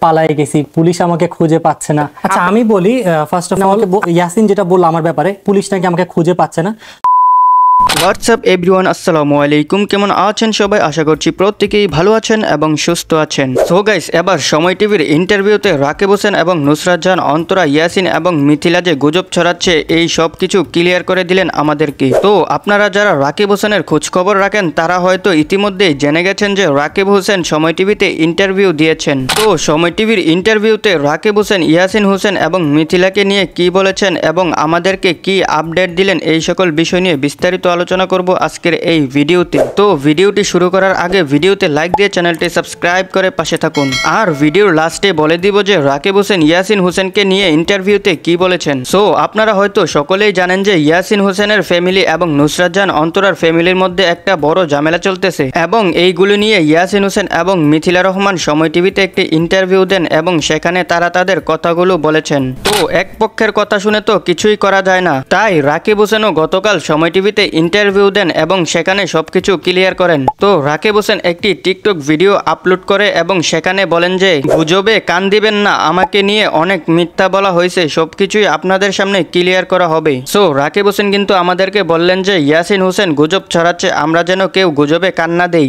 পালায়ে গেছি, পুলিশ আমাকে খুঁজে পাচ্ছে না। আচ্ছা আমি বলি, ফার্স্ট অফ অল ইয়াসিন যেটা বললো আমার ব্যাপারে, পুলিশ নাকি আমাকে খুঁজে পাচ্ছে না। হোয়াটসঅ্যাপ এভরিওয়ান, আসসালামু আলাইকুম। কেমন আছেন সবাই? আশা করছি প্রত্যেকেই ভালো আছেন এবং সুস্থ আছেন। সো গাইস, এবার সময় টিভির ইন্টারভিউতে রাকিব হোসেন এবং নুসরাত জাহান, অন্তরা, ইয়াসিন এবং মিথিলা যে গুজব ছড়াচ্ছে এই সব কিছু ক্লিয়ার করে দিলেন আমাদেরকে। তো আপনারা যারা রাকিব হোসেনের খোঁজখবর রাখেন তারা হয়তো ইতিমধ্যেই জেনে গেছেন যে রাকিব হোসেন সময় টিভিতে ইন্টারভিউ দিয়েছেন। তো সময় টিভির ইন্টারভিউতে রাকিব হোসেন, ইয়াসিন হোসেন এবং মিথিলাকে নিয়ে কি বলেছেন এবং আমাদেরকে কি আপডেট দিলেন, এই সকল বিষয় নিয়ে বিস্তারিত আলোচনা করব আজকের এই ভিডিওতে। তো ভিডিওটি শুরু করার আগে ভিডিওতে লাইক দিয়ে চ্যানেলটি সাবস্ক্রাইব করে পাশে থাকুন। আর ভিডিওর লাস্টে বলে দিব যে রাকিব হোসেন ইয়াসিন হোসেনকে নিয়ে ইন্টারভিউতে কি বলেছেন। সো আপনারা হয়তো সকলেই জানেন যে ইয়াসিন হোসেনের ফ্যামিলি এবং নুসরাত জাহান অন্তরার ফ্যামিলির মধ্যে একটা বড় ঝামেলা চলতেছে, এবং এইগুলো নিয়ে ইয়াসিন হোসেন এবং মিথিলা রহমান সময় টিভিতে একটি ইন্টারভিউ দেন এবং সেখানে তারা তাদের কথাগুলো বলেছেন। তো এক পক্ষের কথা শুনে তো কিছুই করা যায় না, তাই রাকিব হোসেনও গতকাল সময় টিভিতে ইন্টারভিউ দেন এবং সেখানে সবকিছু ক্লিয়ার করেন। তো রাকিব হোসেন একটি টিকটক ভিডিও আপলোড করে এবং সেখানে বলেন যে গুজবে কান দিবেন না, আমাকে নিয়ে অনেক মিথ্যা বলা হয়েছে, সবকিছুই আপনাদের সামনে ক্লিয়ার করা হবে। সো রাকিব হোসেন কিন্তু আমাদেরকে বললেন যে ইয়াসিন হোসেন গুজব ছড়াচ্ছে, আমরা যেন কেউ গুজবে কান না দেই।